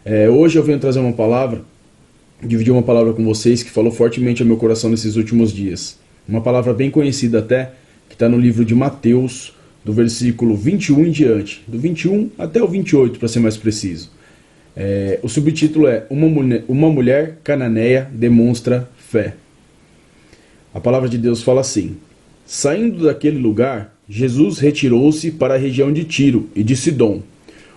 Hoje eu venho trazer uma palavra, dividir uma palavra com vocês que falou fortemente ao meu coração nesses últimos dias. Uma palavra bem conhecida até, que está no livro de Mateus, do versículo 21 em diante, do 21 até o 28, para ser mais preciso. O subtítulo é Uma mulher cananeia demonstra fé. A palavra de Deus fala assim: Saindo daquele lugar, Jesus retirou-se para a região de Tiro e de Sidom.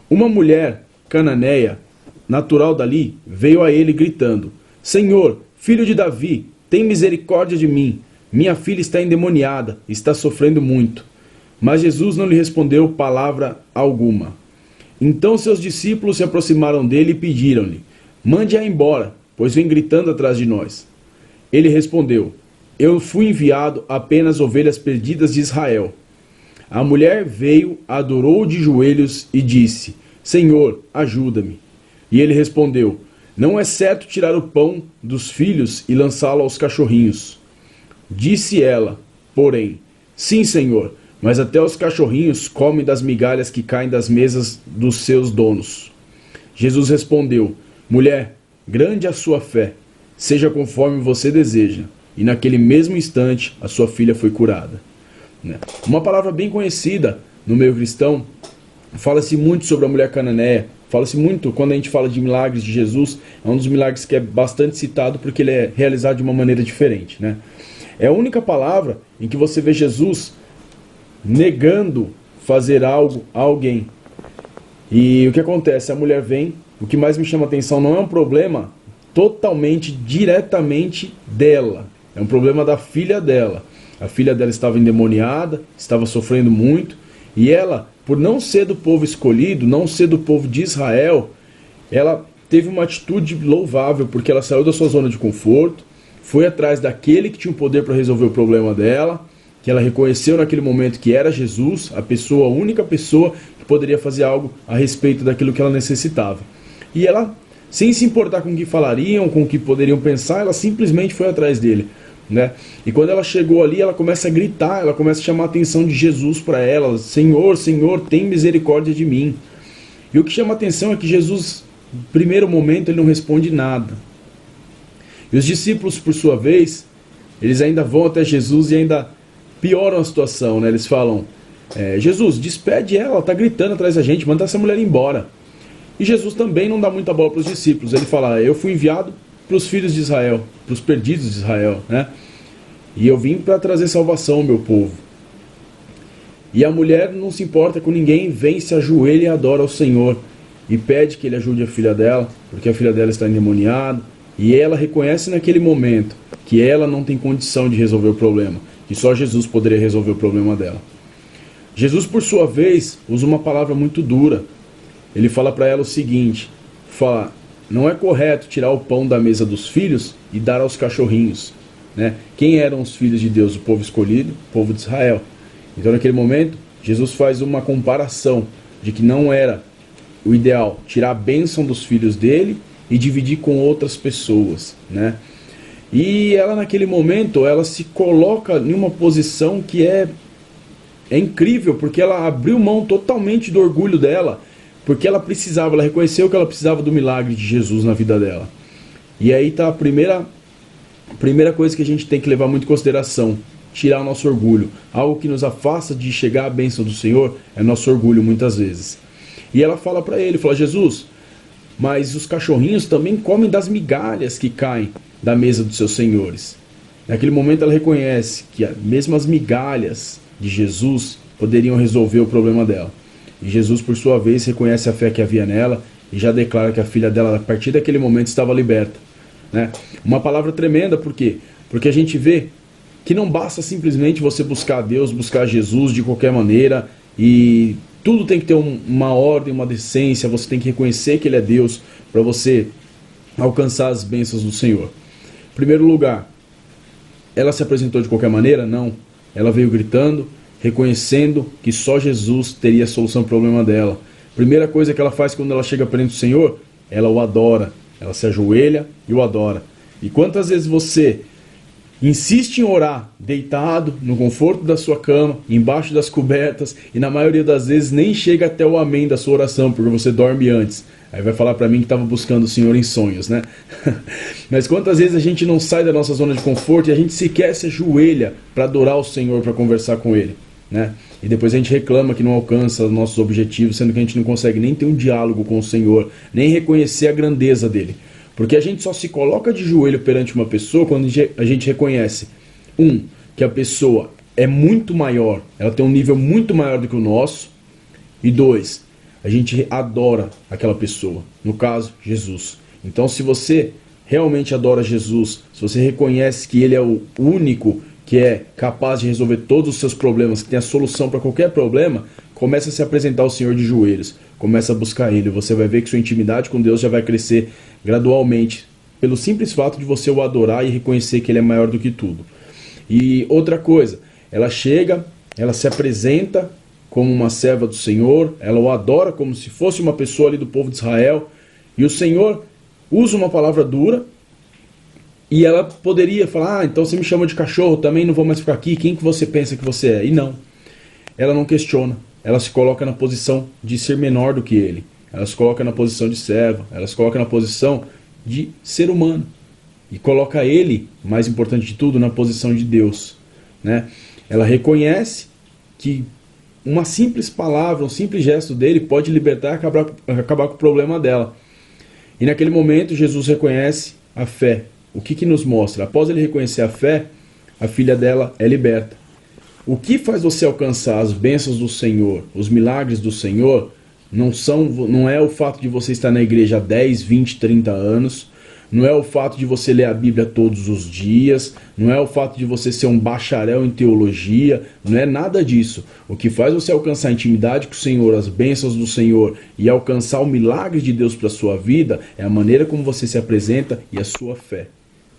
Uma mulher cananeia, natural dali, veio a ele gritando: Senhor, filho de Davi, tem misericórdia de mim. Minha filha está endemoniada, está sofrendo muito. Mas Jesus não lhe respondeu palavra alguma. Então seus discípulos se aproximaram dele e pediram-lhe: Mande-a embora, pois vem gritando atrás de nós. Ele respondeu: Eu fui enviado apenas ovelhas perdidas de Israel. A mulher veio, adorou de joelhos e disse: Senhor, ajuda-me. E ele respondeu: Não é certo tirar o pão dos filhos e lançá-lo aos cachorrinhos. Disse ela, porém: Sim, Senhor, mas até os cachorrinhos comem das migalhas que caem das mesas dos seus donos. Jesus respondeu: Mulher, grande é a sua fé, seja conforme você deseja. E naquele mesmo instante a sua filha foi curada. Uma palavra bem conhecida no meio cristão. Fala-se muito sobre a mulher cananeia. Fala-se muito quando a gente fala de milagres de Jesus. É um dos milagres que é bastante citado porque ele é realizado de uma maneira diferente, É a única palavra em que você vê Jesus negando fazer algo a alguém. E o que acontece? A mulher vem. O que mais me chama a atenção não é um problema totalmente, diretamente dela. É um problema da filha dela. A filha dela estava endemoniada, estava sofrendo muito. E ela, por não ser do povo escolhido, não ser do povo de Israel, ela teve uma atitude louvável, porque ela saiu da sua zona de conforto, foi atrás daquele que tinha o poder para resolver o problema dela, que ela reconheceu naquele momento que era Jesus, a única pessoa que poderia fazer algo a respeito daquilo que ela necessitava. E ela, sem se importar com o que falariam, com o que poderiam pensar, ela simplesmente foi atrás dele. E quando ela chegou ali, ela começa a gritar, ela começa a chamar a atenção de Jesus para ela: Senhor, Senhor, tem misericórdia de mim. E o que chama a atenção é que Jesus, no primeiro momento, ele não responde nada. E os discípulos, por sua vez, eles ainda vão até Jesus e ainda pioram a situação, Eles falam: Jesus, despede ela está gritando atrás da gente, manda essa mulher embora. E Jesus também não dá muita bola para os discípulos. Ele fala: eu fui enviado para os filhos de Israel, para os perdidos de Israel, E eu vim para trazer salvação ao meu povo. E a mulher não se importa com ninguém, vem, se ajoelha e adora ao Senhor. E pede que ele ajude a filha dela, porque a filha dela está endemoniada. E ela reconhece naquele momento que ela não tem condição de resolver o problema, que só Jesus poderia resolver o problema dela. Jesus, por sua vez, usa uma palavra muito dura. Ele fala para ela o seguinte: não é correto tirar o pão da mesa dos filhos e dar aos cachorrinhos. Quem eram os filhos de Deus? O povo escolhido, o povo de Israel. Então, naquele momento, Jesus faz uma comparação de que não era o ideal tirar a bênção dos filhos dele e dividir com outras pessoas. E ela, naquele momento, ela se coloca em uma posição que é incrível, porque ela abriu mão totalmente do orgulho dela, porque ela reconheceu que ela precisava do milagre de Jesus na vida dela. E aí está a primeira coisa que a gente tem que levar muito em consideração: tirar o nosso orgulho. Algo que nos afasta de chegar à bênção do Senhor é nosso orgulho, muitas vezes. E ela fala para ele, Jesus, mas os cachorrinhos também comem das migalhas que caem da mesa dos seus senhores. Naquele momento ela reconhece que mesmo as migalhas de Jesus poderiam resolver o problema dela. E Jesus, por sua vez, reconhece a fé que havia nela e já declara que a filha dela, a partir daquele momento, estava liberta. Uma palavra tremenda, por quê? Porque a gente vê que não basta simplesmente você buscar Deus, buscar Jesus de qualquer maneira, e tudo tem que ter uma ordem, uma decência, você tem que reconhecer que Ele é Deus para você alcançar as bênçãos do Senhor. Em primeiro lugar, ela se apresentou de qualquer maneira? Não. Ela veio gritando, reconhecendo que só Jesus teria a solução para o problema dela. Primeira coisa que ela faz quando ela chega perante o Senhor, ela o adora. Ela se ajoelha e o adora. E quantas vezes você insiste em orar deitado, no conforto da sua cama, embaixo das cobertas, e na maioria das vezes nem chega até o amém da sua oração, porque você dorme antes. Aí vai falar pra mim que estava buscando o Senhor em sonhos, né? Mas quantas vezes a gente não sai da nossa zona de conforto e a gente sequer se ajoelha para adorar o Senhor, para conversar com Ele, né? E depois a gente reclama que não alcança os nossos objetivos, sendo que a gente não consegue nem ter um diálogo com o Senhor, nem reconhecer a grandeza dele. Porque a gente só se coloca de joelho perante uma pessoa quando a gente reconhece, que a pessoa é muito maior, ela tem um nível muito maior do que o nosso, e 2, a gente adora aquela pessoa, no caso, Jesus. Então, se você realmente adora Jesus, se você reconhece que Ele é o único que é capaz de resolver todos os seus problemas, que tem a solução para qualquer problema, começa a se apresentar ao Senhor de joelhos, começa a buscar Ele. Você vai ver que sua intimidade com Deus já vai crescer gradualmente, pelo simples fato de você o adorar e reconhecer que Ele é maior do que tudo. E outra coisa, ela chega, ela se apresenta como uma serva do Senhor, ela o adora como se fosse uma pessoa ali do povo de Israel, e o Senhor usa uma palavra dura, e ela poderia falar, então você me chama de cachorro, também não vou mais ficar aqui, quem que você pensa que você é? E não, ela não questiona, ela se coloca na posição de ser menor do que ele, ela se coloca na posição de serva, ela se coloca na posição de ser humano, e coloca ele, mais importante de tudo, na posição de Deus, né? Ela reconhece que uma simples palavra, um simples gesto dele pode libertar e acabar com o problema dela. E naquele momento Jesus reconhece a fé. O que nos mostra? Após ele reconhecer a fé, a filha dela é liberta. O que faz você alcançar as bênçãos do Senhor, os milagres do Senhor, não é o fato de você estar na igreja há 10, 20, 30 anos, não é o fato de você ler a Bíblia todos os dias, não é o fato de você ser um bacharel em teologia, não é nada disso. O que faz você alcançar a intimidade com o Senhor, as bênçãos do Senhor e alcançar o milagre de Deus para a sua vida é a maneira como você se apresenta e a sua fé.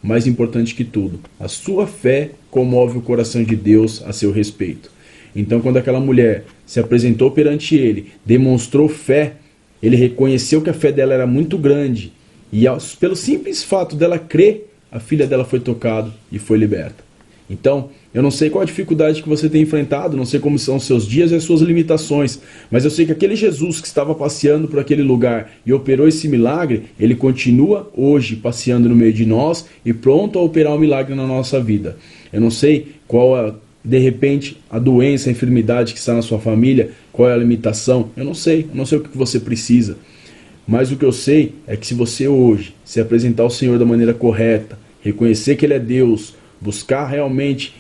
Mais importante que tudo, a sua fé comove o coração de Deus a seu respeito. Então, quando aquela mulher se apresentou perante ele, demonstrou fé, ele reconheceu que a fé dela era muito grande. E pelo simples fato dela crer, a filha dela foi tocada e foi liberta. Então, eu não sei qual a dificuldade que você tem enfrentado, não sei como são os seus dias e as suas limitações, mas eu sei que aquele Jesus que estava passeando por aquele lugar e operou esse milagre, ele continua hoje passeando no meio de nós e pronto a operar um milagre na nossa vida. Eu não sei qual de repente, a doença, a enfermidade que está na sua família, qual é a limitação, eu não sei o que você precisa. Mas o que eu sei é que se você hoje se apresentar ao Senhor da maneira correta, reconhecer que Ele é Deus, buscar realmente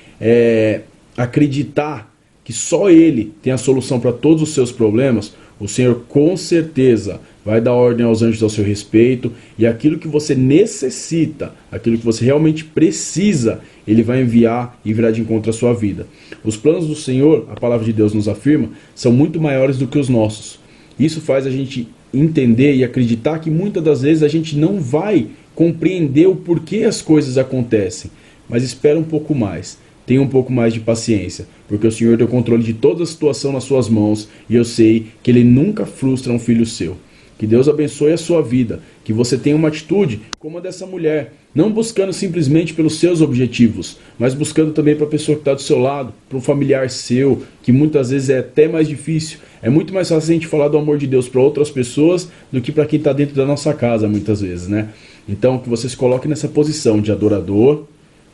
acreditar que só Ele tem a solução para todos os seus problemas, o Senhor com certeza vai dar ordem aos anjos ao seu respeito, e aquilo que você necessita, aquilo que você realmente precisa, Ele vai enviar e virá de encontro à sua vida. Os planos do Senhor, a palavra de Deus nos afirma, são muito maiores do que os nossos. Isso faz a gente entender e acreditar que muitas das vezes a gente não vai compreender o porquê as coisas acontecem, mas espera um pouco mais, tenha um pouco mais de paciência, porque o Senhor tem o controle de toda a situação nas suas mãos e eu sei que Ele nunca frustra um filho seu. Que Deus abençoe a sua vida, que você tenha uma atitude como a dessa mulher, não buscando simplesmente pelos seus objetivos, mas buscando também para a pessoa que está do seu lado, para um familiar seu, que muitas vezes é até mais difícil. É muito mais fácil a gente falar do amor de Deus para outras pessoas do que para quem está dentro da nossa casa, muitas vezes, né? Então, que você se coloque nessa posição de adorador,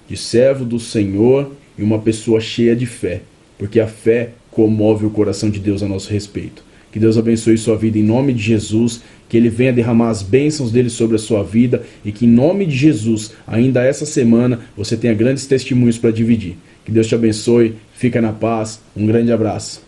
de servo do Senhor e uma pessoa cheia de fé, porque a fé comove o coração de Deus a nosso respeito. Que Deus abençoe sua vida em nome de Jesus, que Ele venha derramar as bênçãos dele sobre a sua vida e que em nome de Jesus, ainda essa semana, você tenha grandes testemunhos para dividir. Que Deus te abençoe, fica na paz, um grande abraço.